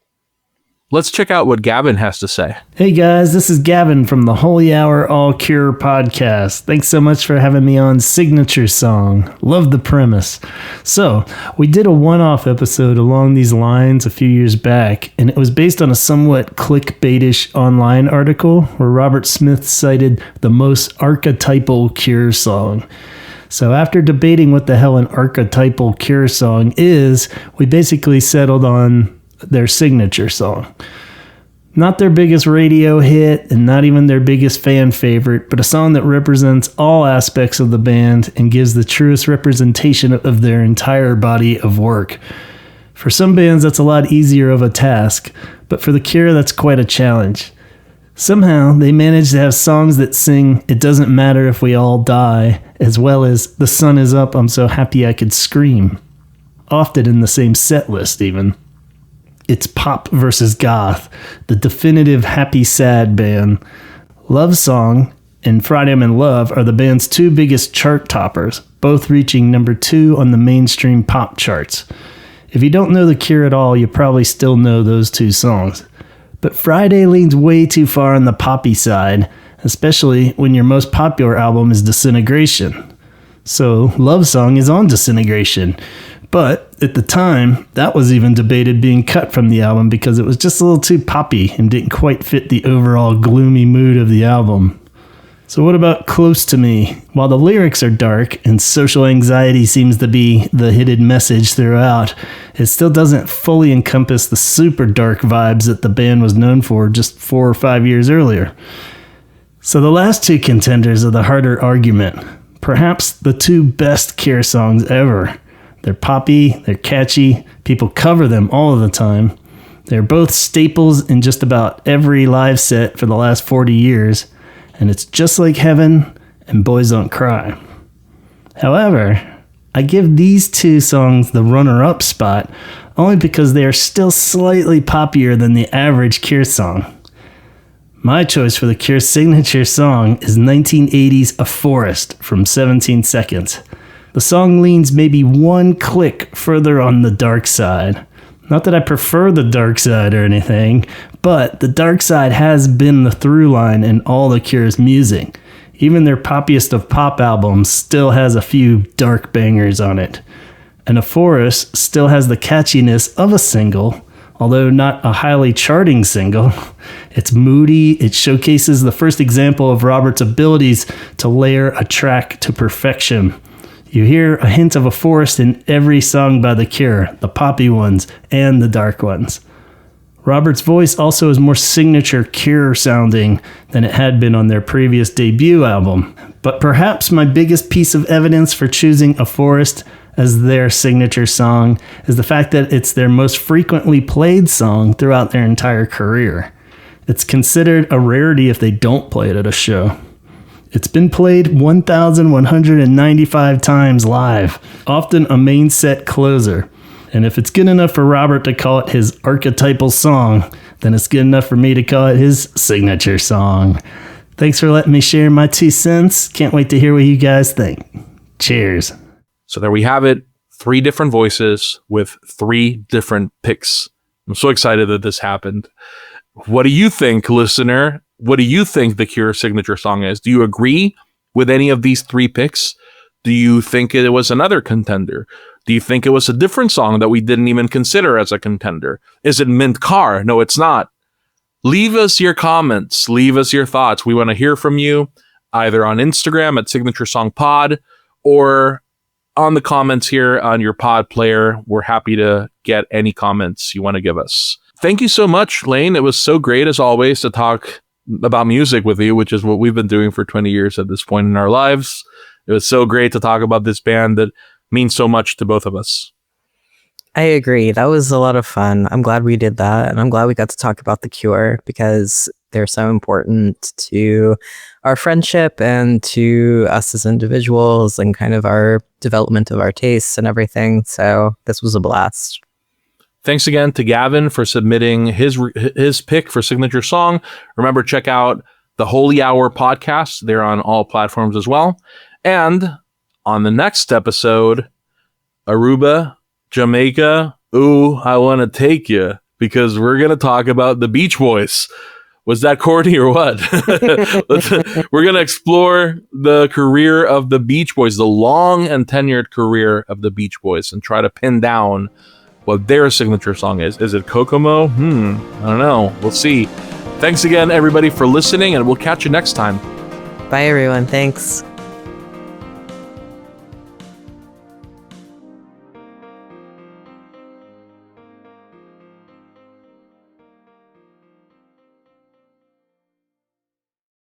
Let's check out what Gavin has to say. Hey guys, this is Gavin from the Holy Hour All Cure podcast. Thanks so much for having me on Signature Song. Love the premise. So, we did a one-off episode along these lines a few years back, and it was based on a somewhat clickbaitish online article where Robert Smith cited the most archetypal Cure song. So after debating what the hell an archetypal Cure song is, we basically settled on their signature song. Not their biggest radio hit and not even their biggest fan favorite, but a song that represents all aspects of the band and gives the truest representation of their entire body of work. For some bands, that's a lot easier of a task, but for The Cure, that's quite a challenge. Somehow, they managed to have songs that sing "It Doesn't Matter If We All Die," as well as "The Sun Is Up, I'm So Happy I Could Scream," often in the same set list even. It's pop versus goth, the definitive happy-sad band. Love Song and Friday I'm in Love are the band's 2 biggest chart toppers, both reaching number 2 on the mainstream pop charts. If you don't know The Cure at all, you probably still know those 2 songs. But Friday leans way too far on the poppy side, especially when your most popular album is Disintegration. So Love Song is on Disintegration. But at the time, that was even debated being cut from the album because it was just a little too poppy and didn't quite fit the overall gloomy mood of the album. So what about Close to Me? While the lyrics are dark and social anxiety seems to be the hidden message throughout, it still doesn't fully encompass the super dark vibes that the band was known for just 4 or 5 years earlier. So the last 2 contenders are the harder argument. Perhaps the 2 best Cure songs ever. They're poppy, they're catchy, people cover them all of the time. They're both staples in just about every live set for the last 40 years, and it's Just Like Heaven and Boys Don't Cry. However, I give these two songs the runner-up spot only because they are still slightly poppier than the average Cure song. My choice for the Cure's signature song is 1980's A Forest from 17 Seconds. The song leans maybe one click further on the dark side. Not that I prefer the dark side or anything, but the dark side has been the through line in all the Cure's music. Even their poppiest of pop albums still has a few dark bangers on it. And A Forest still has the catchiness of a single, although not a highly charting single. It's moody, it showcases the first example of Robert's abilities to layer a track to perfection. You hear a hint of a forest in every song by The Cure, the poppy ones and the dark ones. Robert's voice also is more signature Cure sounding than it had been on their previous debut album. But perhaps my biggest piece of evidence for choosing A Forest as their signature song is the fact that it's their most frequently played song throughout their entire career. It's considered a rarity if they don't play it at a show. It's been played 1,195 times live, often a main set closer. And if it's good enough for Robert to call it his archetypal song, then it's good enough for me to call it his signature song. Thanks for letting me share my 2 cents. Can't wait to hear what you guys think. Cheers. So there we have it. 3 different voices with 3 different picks. I'm so excited that this happened. What do you think, listener? What do you think the Cure signature song is? Do you agree with any of these 3 picks? Do you think it was another contender? Do you think it was a different song that we didn't even consider as a contender? Is it Mint Car? No, it's not. Leave us your comments. Leave us your thoughts. We want to hear from you either on Instagram at Signature Song Pod or on the comments here on your pod player. We're happy to get any comments you want to give us. Thank you so much, Lane. It was so great, as always, to talk about music with you, which is what we've been doing for 20 years at this point in our lives. It was so great to talk about this band that means so much to both of us. I agree. That was a lot of fun. I'm glad we did that. And I'm glad we got to talk about The Cure because they're so important to our friendship and to us as individuals and kind of our development of our tastes and everything. So this was a blast. Thanks again to Gavin for submitting his pick for signature song. Remember, check out the Holy Hour podcast. They're on all platforms as well. And on the next episode, Aruba, Jamaica, ooh, I want to take you, because we're going to talk about the Beach Boys. Was that corny or what? We're going to explore the career of the Beach Boys, the long and tenured career of the Beach Boys, and try to pin down what their signature song is. Is it Kokomo? I don't know. We'll see. Thanks again, everybody, for listening, and we'll catch you next time. Bye, everyone. Thanks.